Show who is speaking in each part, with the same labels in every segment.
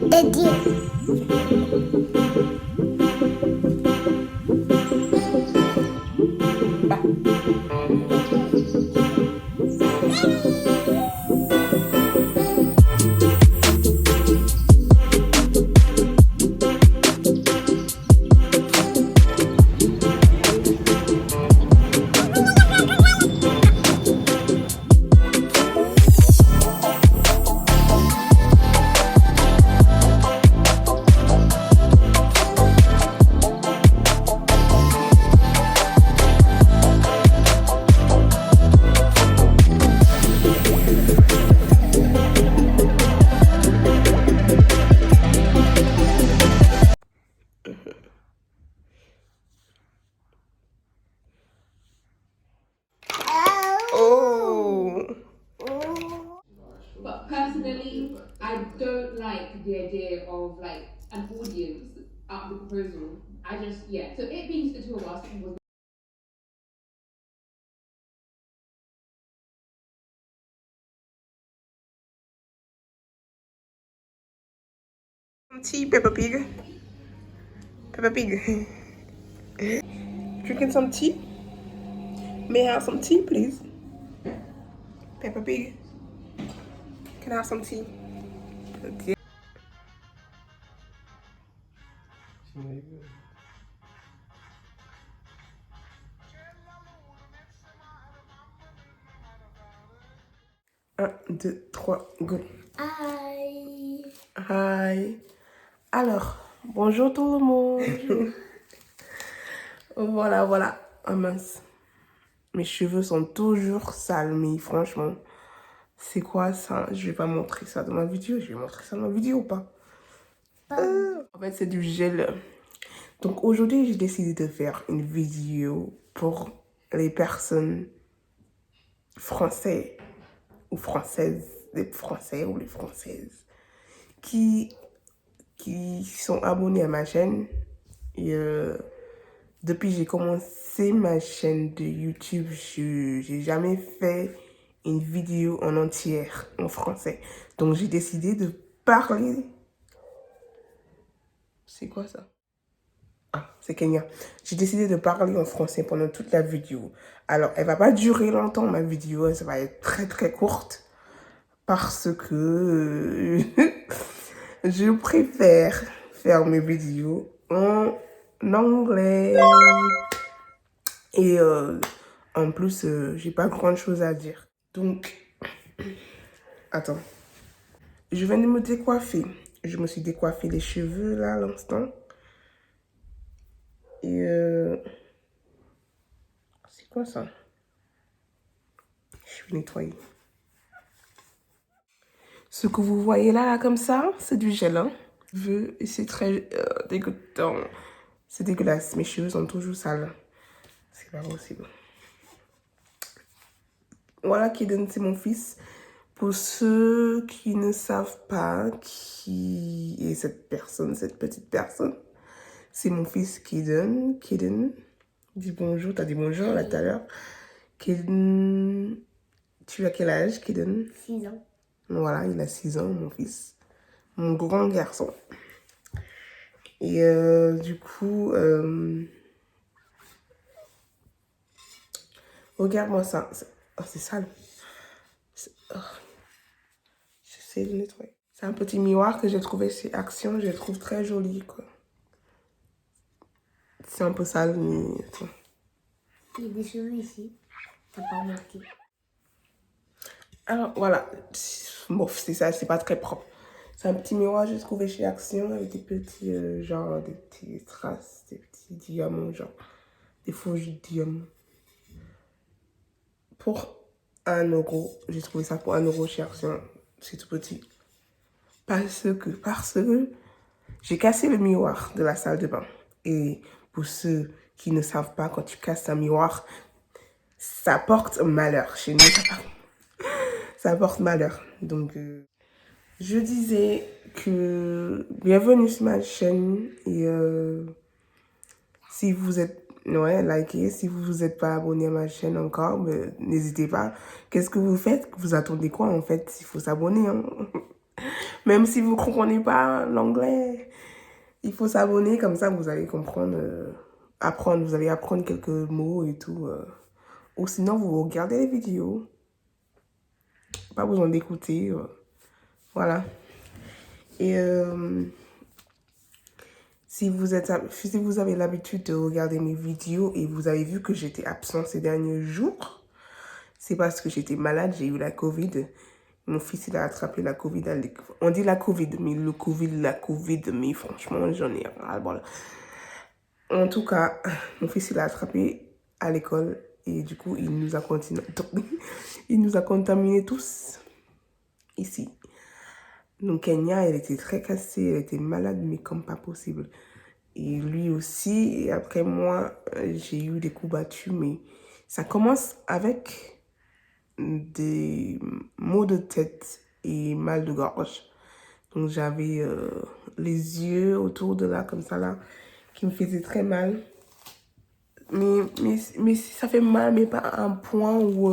Speaker 1: dédié.
Speaker 2: Oh.
Speaker 3: But personally, I don't like the idea of like an audience at the proposal. I just yeah. So it being just the two of us was
Speaker 2: Some tea, Peppa Pig. Peppa Pig. Drinking some tea? May I have some tea, please? Peppa Pig. Can I have some tea? Okay. Un, deux, trois, go.
Speaker 1: Aïe.
Speaker 2: Hi. Alors, bonjour tout le monde. Voilà, voilà. Oh mince. Mes cheveux sont toujours sales, mais franchement, c'est quoi ça? Je vais pas montrer ça dans ma vidéo. Je vais montrer ça dans ma vidéo ou pas? En fait, c'est du gel. Donc aujourd'hui, j'ai décidé de faire une vidéo pour les personnes français ou françaises, les français ou les françaises qui sont abonnés à ma chaîne. Et depuis que j'ai commencé ma chaîne de YouTube, je n'ai jamais fait une vidéo en entière en français. Donc j'ai décidé de parler. C'est quoi ça? Ah, c'est Kenya. J'ai décidé de parler en français pendant toute la vidéo. Alors, elle va pas durer longtemps, ma vidéo. Ça va être très, très courte. Parce que je préfère faire mes vidéos en anglais. Et en plus, j'ai pas grand chose à dire. Donc, attends. Je viens de me décoiffer. Je me suis décoiffé les cheveux là à l'instant. Et c'est quoi ça? Je vais nettoyer. Ce que vous voyez là, comme ça, c'est du gel. Hein? Et c'est très dégoûtant. C'est dégueulasse. Mes cheveux sont toujours sales. C'est pas possible. Voilà, Kiden, c'est mon fils. Pour ceux qui ne savent pas qui est cette personne, cette petite personne, c'est mon fils Kiden. Kiden, dis bonjour. T'as dit bonjour là tout à l'heure. Kiden, tu as quel âge, Kiden?
Speaker 1: 6 ans.
Speaker 2: Voilà, il a 6 ans, mon fils. Mon grand garçon. Et du coup, regarde-moi ça. Oh, c'est sale. Oh. J'essaie de nettoyer. C'est un petit miroir que j'ai trouvé chez Action. Je le trouve très joli, quoi. C'est un peu sale, mais... Attends.
Speaker 1: Il y a des cheveux ici. T'as pas remarqué.
Speaker 2: Alors, voilà. Bon, c'est ça, c'est pas très propre. C'est un petit miroir que j'ai trouvé chez Action avec des petits, genre, des petites traces, des petits diamants, genre, des faux diamants. Pour 1 euro. J'ai trouvé ça pour 1 euro chez Action. C'est tout petit. Parce que j'ai cassé le miroir de la salle de bain. Et pour ceux qui ne savent pas, quand tu casses un miroir, ça porte malheur. Chez nous, ça porte malheur. Donc, je disais que bienvenue sur ma chaîne. Et si vous êtes, ouais, likez. Si vous vous êtes pas abonné à ma chaîne encore, n'hésitez pas. Qu'est-ce que vous faites? Vous attendez quoi en fait? Il faut s'abonner. Hein? Même si vous ne comprenez pas l'anglais, il faut s'abonner, comme ça vous allez comprendre, vous allez apprendre quelques mots et tout. Ou sinon, vous regardez les vidéos. Pas besoin d'écouter. Voilà. Et si vous avez l'habitude de regarder mes vidéos et vous avez vu que j'étais absent ces derniers jours, c'est parce que j'étais malade, j'ai eu la Covid. Mon fils, il a attrapé la Covid. On dit la Covid, mais la Covid, mais franchement, j'en ai ras-le-bol. En tout cas, mon fils, il a attrapé à l'école et du coup, il nous a contaminés tous ici. Donc, Kenya, elle était très cassée, elle était malade, mais comme pas possible. Et lui aussi, et après moi, j'ai eu des coups battus, mais ça commence avec des maux de tête et mal de gorge. Donc j'avais les yeux autour de là, comme ça là, qui me faisaient très mal. Mais ça fait mal, mais pas à un point où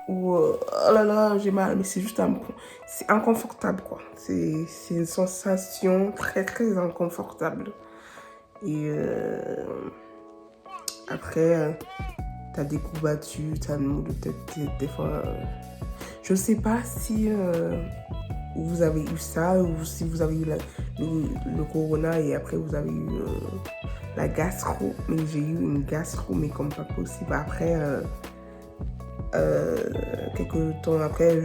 Speaker 2: oh là là, j'ai mal, mais c'est juste un point. C'est inconfortable, quoi. C'est une sensation très, très inconfortable. Et après, t'as des coups battus, t'as le mot de tête, des fois. Je sais pas si vous avez eu ça ou si vous avez eu le corona et après vous avez eu la gastro. Mais j'ai eu une gastro, mais comme pas possible. Après, quelques temps après,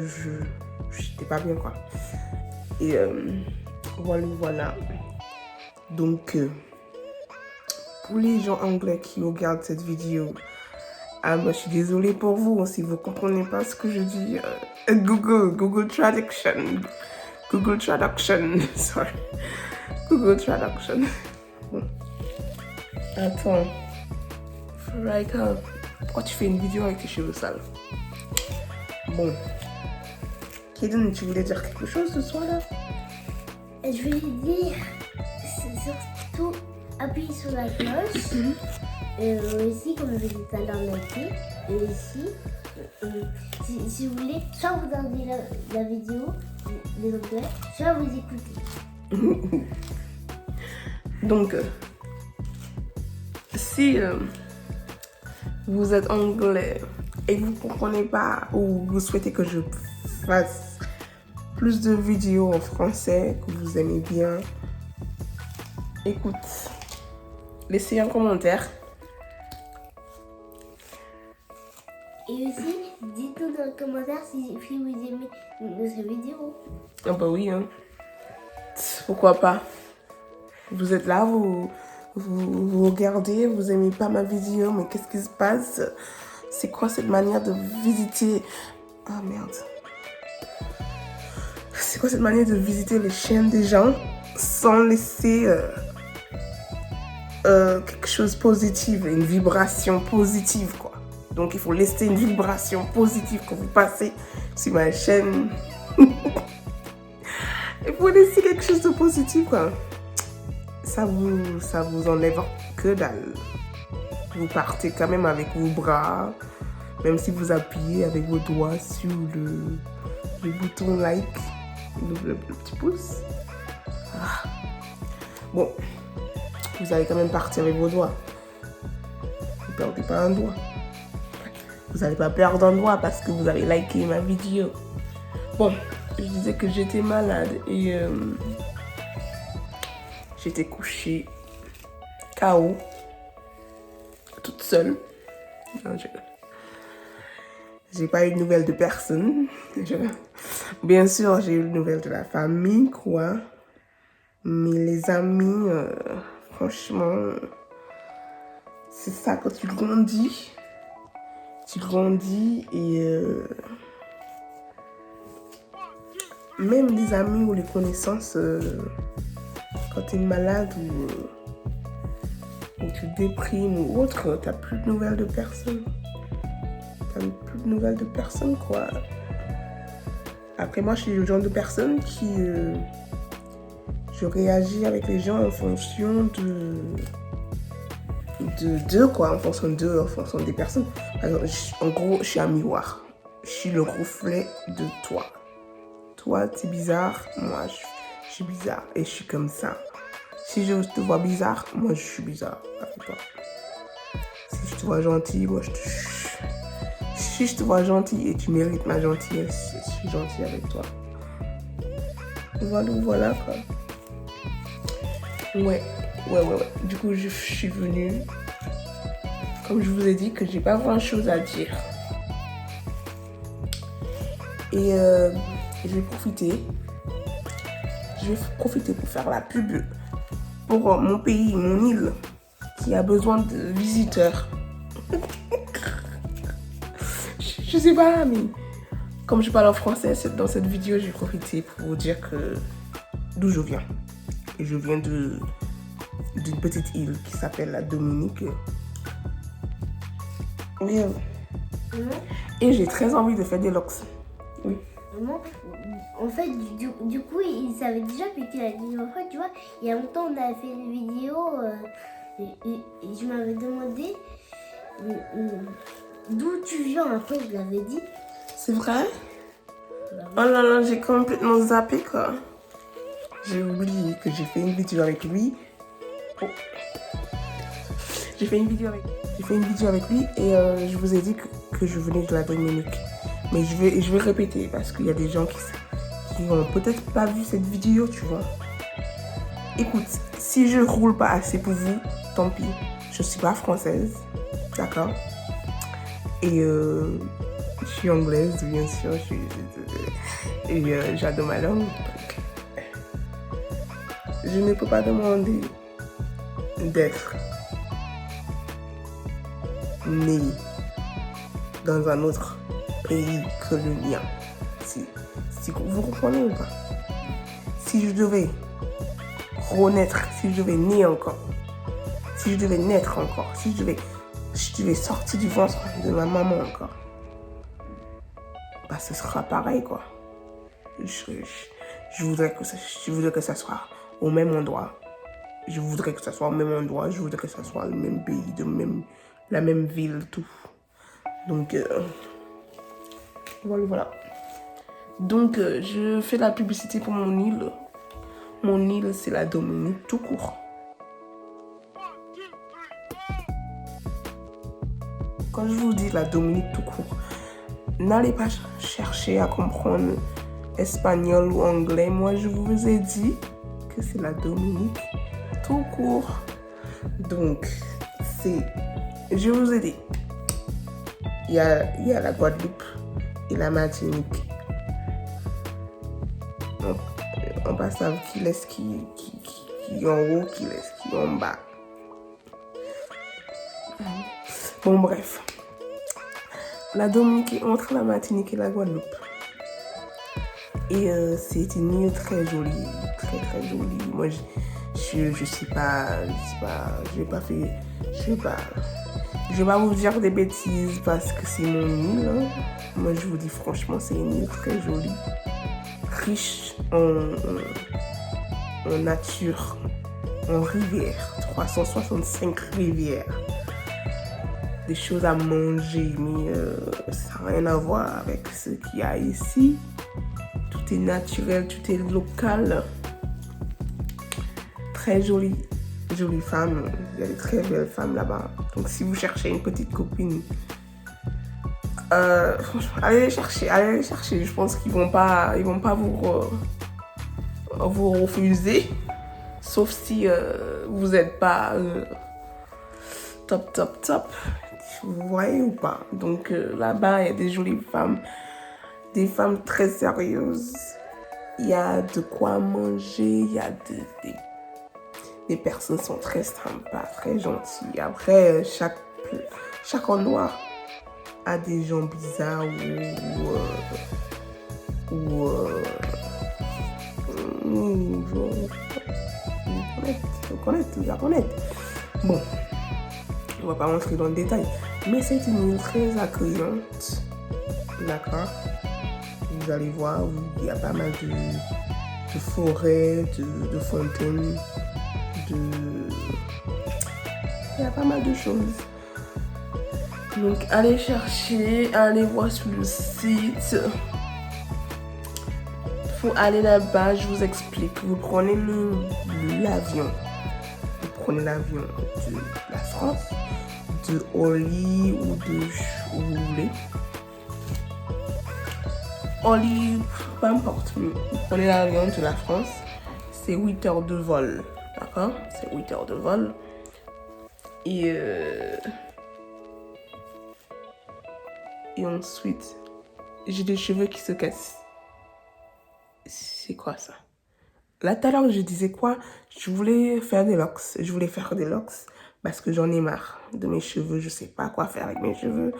Speaker 2: j'étais pas bien, quoi. Et voilà. Donc, pour les gens anglais qui regardent cette vidéo, moi je suis désolée pour vous si vous comprenez pas ce que je dis. Google Traduction. Sorry. Google Traduction. Bon. Attends. Raika, pourquoi tu fais une vidéo avec tes cheveux sales? Bon. Kaden, tu voulais dire quelque chose ce soir-là?
Speaker 1: Je vais dire, surtout appuyer sur la cloche. Aussi, comme je l'ai dit tout à l'heure, liker. Et aussi, si vous voulez, soit vous regardez la vidéo, les anglais, soit vous écoutez.
Speaker 2: Donc, si vous êtes anglais et vous ne comprenez pas ou vous souhaitez que je fasse plus de vidéos en français, que vous aimez bien, écoute, laissez un commentaire.
Speaker 1: Et aussi, dites-nous dans les commentaires si vous aimez notre vidéo.
Speaker 2: Ah bah oui, hein. Pourquoi pas. Vous êtes là, vous regardez, vous aimez pas ma vidéo, mais qu'est-ce qui se passe? C'est quoi cette manière de visiter... Ah merde. C'est quoi cette manière de visiter les chaînes des gens sans laisser quelque chose de positif, une vibration positive, quoi. Donc il faut laisser une vibration positive quand vous passez sur ma chaîne. Il faut laisser quelque chose de positif, quoi. Ça vous enlève que dalle. Vous partez quand même avec vos bras, même si vous appuyez avec vos doigts sur le bouton like, le petit pouce. Ah. Bon, vous allez quand même partir avec vos doigts. Ne perdez pas un doigt. Vous n'allez pas perdre un doigt parce que vous avez liké ma vidéo. Bon, je disais que j'étais malade et j'étais couchée KO, toute seule. Non, j'ai pas eu de nouvelles de personne. Bien sûr, j'ai eu de nouvelles de la famille, quoi. Mais les amis, franchement, c'est ça quand tu grandis. Tu grandis et même les amis ou les connaissances, quand tu es malade ou tu déprimes ou autre, tu n'as plus de nouvelles de personne. Tu n'as plus de nouvelles de personne, quoi. Après, moi, je suis le genre de personne qui... je réagis avec les gens en fonction d'eux, quoi, en fonction d'eux, en fonction des personnes. Alors, en gros, je suis un miroir. Je suis le reflet de toi. toi, t'es bizarre, moi, je suis bizarre. Et je suis comme ça. Si je te vois bizarre, moi, je suis bizarre avec toi. Si je te vois gentil, moi, si je te vois gentil et tu mérites ma gentillesse, je suis gentil avec toi. Voilà, quoi. Ouais. Du coup, je suis venue. Comme je vous ai dit que j'ai pas grand chose à dire. Et je vais profiter. Pour faire la pub pour mon pays, mon île, qui a besoin de visiteurs. Je sais pas, mais comme je parle en français, dans cette vidéo, j'ai profité pour vous dire d'où je viens. Et je viens d'une petite île qui s'appelle la Dominique. Et j'ai très envie de faire des locks. Oui.
Speaker 1: En fait, du coup, ils savaient déjà piqué la dernière fois, tu vois. Il y a longtemps, on avait fait une vidéo et je m'avais demandé d'où tu viens. Après, je l'avais dit.
Speaker 2: C'est vrai? Oh là là, j'ai complètement zappé, quoi. J'ai oublié que j'ai fait une vidéo avec lui. Oh. J'ai fait une vidéo avec lui et je vous ai dit que je venais de la Dominique. Mais je vais répéter parce qu'il y a des gens qui n'ont peut-être pas vu cette vidéo, tu vois. Écoute, si je roule pas assez pour vous, tant pis. Je suis pas française, d'accord? Et je suis anglaise, bien sûr. Et j'adore ma langue. Je ne peux pas demander d'être né dans un autre pays que le mien. Si vous comprenez ou pas? Si je devais renaître, si je devais naître encore, si je devais sortir du ventre de ma maman encore, bah ce sera pareil, quoi. Je voudrais que ça soit au même endroit. Je voudrais que ça soit le même pays, la même ville, tout. Donc, voilà. Donc, je fais la publicité pour mon île. Mon île, c'est la Dominique, tout court. Quand je vous dis la Dominique, tout court, n'allez pas chercher à comprendre espagnol ou anglais. Moi, je vous ai dit que c'est la Dominique, tout court. Donc, je vous ai dit, il y a la Guadeloupe et la Martinique. On passe à qui laisse qui en haut, qui laisse qui en bas. Bon, bref. La Dominique est entre la Martinique et la Guadeloupe. Et c'est une île très jolie, très jolie. Moi, je sais pas, je vais pas vous dire des bêtises parce que c'est mon île. Hein. Moi, je vous dis franchement, c'est une île très jolie, riche en nature, en rivières, 365 rivières. Des choses à manger, mais ça n'a rien à voir avec ce qu'il y a ici. Tout est naturel, tout est local. Très jolie femme. Il y a des très belles femmes là-bas. Donc si vous cherchez une petite copine, franchement, allez les chercher. Je pense qu'ils vont pas vous refuser. Sauf si vous n'êtes pas top. Vous voyez ou pas? Donc là-bas, il y a des jolies femmes. Des femmes très sérieuses. Il y a de quoi manger. Il y a des personnes sont très sympas, très gentilles. Après, chaque endroit a des gens bizarres vous connaître. Bon, on va pas rentrer dans le détail, mais c'est une île très accueillante, d'accord? Vous allez voir, il y a pas mal de forêts, de fontaines, il y a pas mal de choses. Donc allez chercher, allez voir sur le site. Pour aller là-bas, je vous explique. Vous prenez l'avion. Vous prenez l'avion de la France, de Orly ou de où vous voulez. Orly, peu importe. Vous prenez l'avion de la France. C'est 8 heures de vol. D'accord? C'est 8 heures de vol. Et ensuite, j'ai des cheveux qui se cassent. C'est quoi ça? Là, tout à l'heure, je disais quoi? Je voulais faire des locks. Je voulais faire des locks parce que j'en ai marre de mes cheveux. Je sais pas quoi faire avec mes cheveux.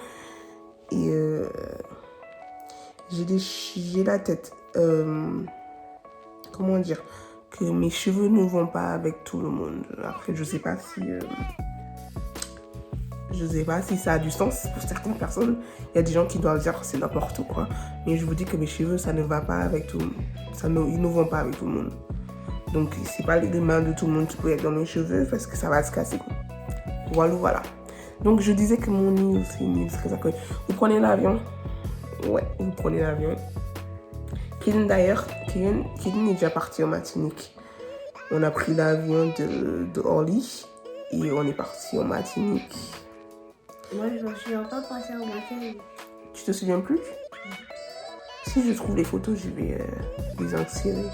Speaker 2: Et j'ai la tête... comment dire? Que mes cheveux ne vont pas avec tout le monde. Après, je sais pas si ça a du sens pour certaines personnes. Il y a des gens qui doivent dire que c'est n'importe quoi. Mais je vous dis que mes cheveux, ça ne va pas avec tout le monde. Ils ne vont pas avec tout le monde. Donc, c'est pas les mains de tout le monde qui peut être dans mes cheveux parce que ça va se casser. Voilà. Donc, je disais que mon nid, c'est une île très accueillie. Vous prenez l'avion. Ouais, vous prenez l'avion. Kevin est déjà parti en Martinique. On a pris l'avion de Orly et on est parti en Martinique.
Speaker 1: Moi, je ne me souviens pas passer en Martinique.
Speaker 2: Tu te souviens plus? Si je trouve les photos, je vais les insérer.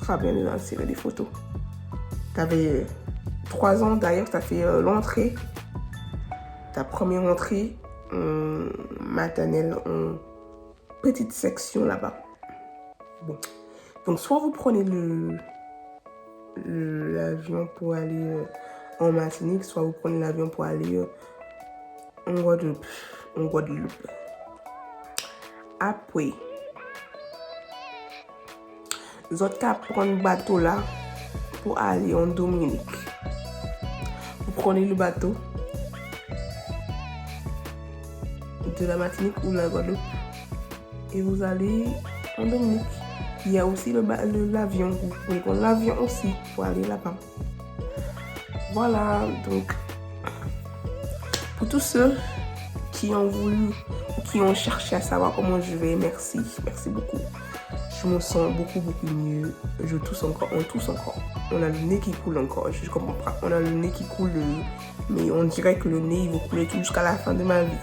Speaker 2: Très bien de insérer des photos. Tu avais 3 ans d'ailleurs, tu as fait l'entrée, ta première entrée maternelle en petite section là-bas. Bon. Donc soit vous prenez l'avion pour aller en Martinique, soit vous prenez l'avion pour aller en Guadeloupe. Après, vous autres qu'à prendre le bateau là pour aller en Dominique. Vous prenez le bateau de la Martinique ou de la Guadeloupe et vous allez en Dominique. Il y a aussi l'avion. Vous pouvez prendre l'avion aussi pour aller là-bas. Voilà, donc pour tous ceux qui ont voulu ou qui ont cherché à savoir comment je vais, merci beaucoup. Je me sens beaucoup mieux. Je tousse encore, on tousse encore. On a le nez qui coule encore. Je comprends pas. On a le nez qui coule, mais on dirait que le nez il va couler tout jusqu'à la fin de ma vie.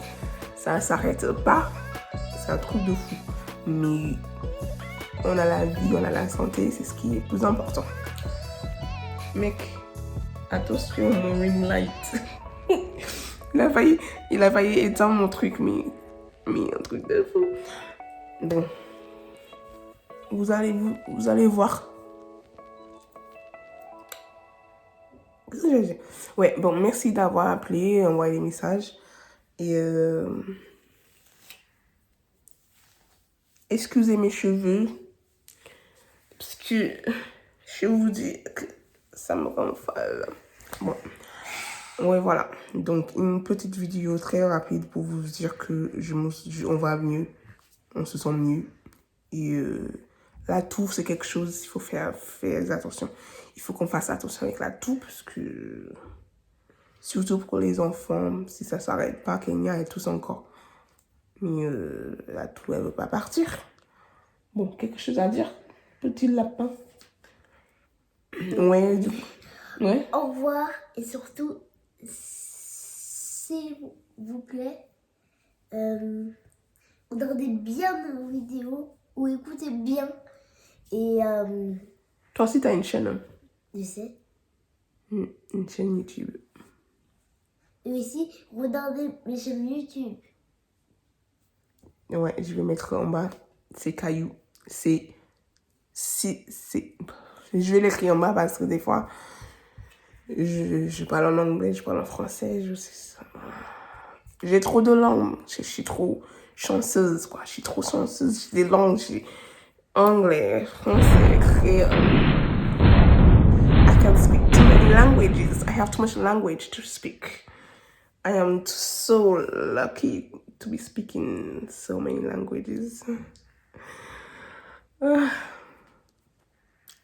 Speaker 2: Ça ne s'arrête pas. C'est un truc de fou. Mais on a la vie, on a la santé, c'est ce qui est le plus important. Mec, attention mon ring light. il a failli éteindre mon truc, mais un truc de fou. Bon. Vous allez voir. Qu'est-ce que je veux dire? Ouais, bon, merci d'avoir appelé, envoyé des messages. Et excusez mes cheveux. Parce que je vous dis que ça me rend folle. Bon. Ouais, voilà. Donc, une petite vidéo très rapide pour vous dire que on va mieux. On se sent mieux. Et la toux, c'est quelque chose, il faut faire attention. Il faut qu'on fasse attention avec la toux, parce que, surtout pour les enfants, si ça ne s'arrête pas, Kenya, elle tousse encore. Mais la toux, elle ne veut pas partir. Bon, quelque chose à dire? Petit lapin. Ouais, ouais.
Speaker 1: Au revoir, et surtout, s'il vous plaît, regardez bien nos vidéos ou écoutez bien. Et
Speaker 2: toi aussi, tu as une chaîne.
Speaker 1: Je sais.
Speaker 2: Une chaîne YouTube.
Speaker 1: Et aussi, regardez mes chaînes YouTube.
Speaker 2: Ouais, je vais mettre en bas. C'est Caillou. Je vais l'écrire en bas parce que des fois, Je parle en anglais, je parle en français, j'ai trop de langues. Je suis trop chanceuse, quoi. Je suis trop chanceuse. J'ai des langues, j'ai anglais, français, créole. I can speak too many languages. I have too much language to speak. I am so lucky to be speaking so many languages.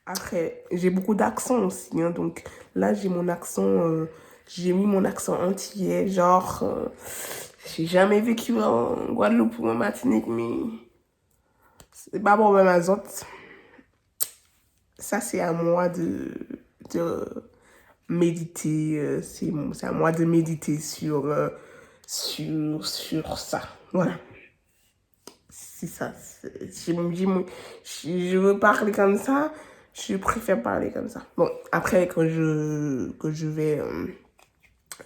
Speaker 2: Après, j'ai beaucoup d'accents aussi, hein, donc là j'ai mon accent, j'ai mis mon accent antillais, genre, j'ai jamais vécu en Guadeloupe ou en Martinique, mais c'est pas pour ma autres. Ça c'est à moi de méditer, c'est à moi de méditer sur ça, voilà. C'est ça, je veux parler comme ça, je préfère parler comme ça. Bon, après, quand je vais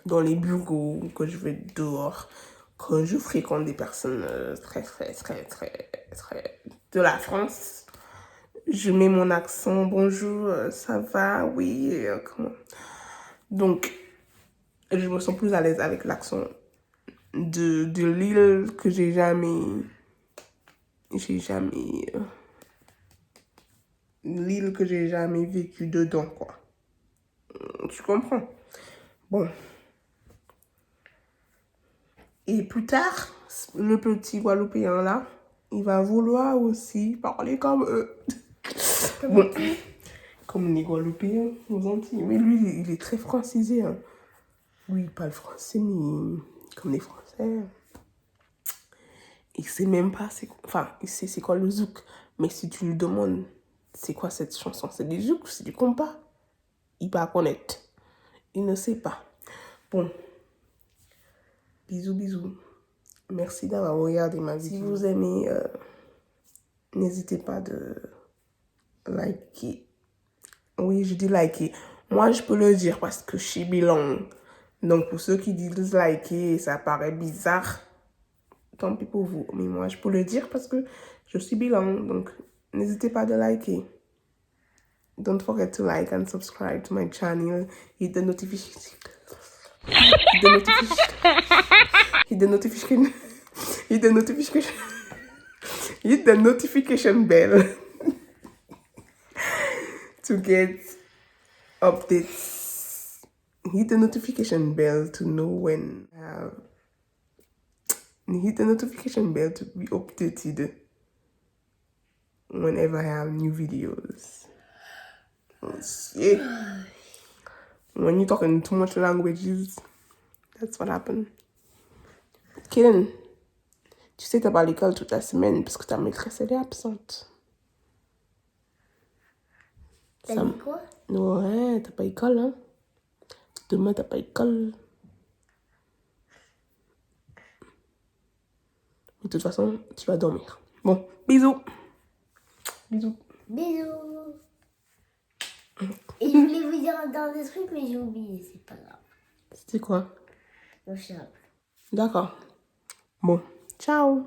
Speaker 2: dans les bureaux, quand je vais dehors, quand je fréquente des personnes très de la France, je mets mon accent, bonjour, ça va, oui, comment. Donc, je me sens plus à l'aise avec l'accent de l'île que j'ai jamais l'île que j'ai jamais vécu dedans, quoi. Tu comprends? Bon. Et plus tard, le petit Guadeloupéen là, il va vouloir aussi parler comme eux. Bon. Comme les Guadeloupéens aux Antilles. Mais lui, il est très francisé, hein. Lui, il parle français, mais comme les Français. Il sait même pas, il sait c'est quoi le zouk. Mais si tu lui demandes, c'est quoi cette chanson? C'est du zouk, c'est du compas. Il va connaître. Il ne sait pas. Bon. Bisous, bisous. Merci d'avoir regardé ma vidéo. Si vous aimez, n'hésitez pas de liker. Oui, je dis liker. Moi, je peux le dire parce que je suis bilingue. Donc, pour ceux qui disent liker, ça paraît bizarre. Tant pis pour vous. Mais moi, je peux le dire parce que je suis bilingue. Donc, n'hésitez pas de liker. Don't forget to like and subscribe to my channel. Hit the notification. Hit the notification. Hit the notification. Hit the notification bell to get updates. Hit the notification bell to know when hit the notification bell to be updated whenever I have new videos. Yeah. When you're talking too much languages, that's what happened. Kaden, tu sais, t'as pas à l'école toute la semaine parce que ta maîtresse, elle est absente.
Speaker 1: T'as dit quoi?
Speaker 2: Ouais, t'as pas école, hein? Demain, t'as pas école. De toute façon, tu vas dormir. Bon, bisous. Bisous.
Speaker 1: Bisous. Et je voulais vous dire un dernier truc, mais j'ai oublié, c'est pas grave.
Speaker 2: C'était quoi?
Speaker 1: Le chat.
Speaker 2: D'accord. Bon, ciao.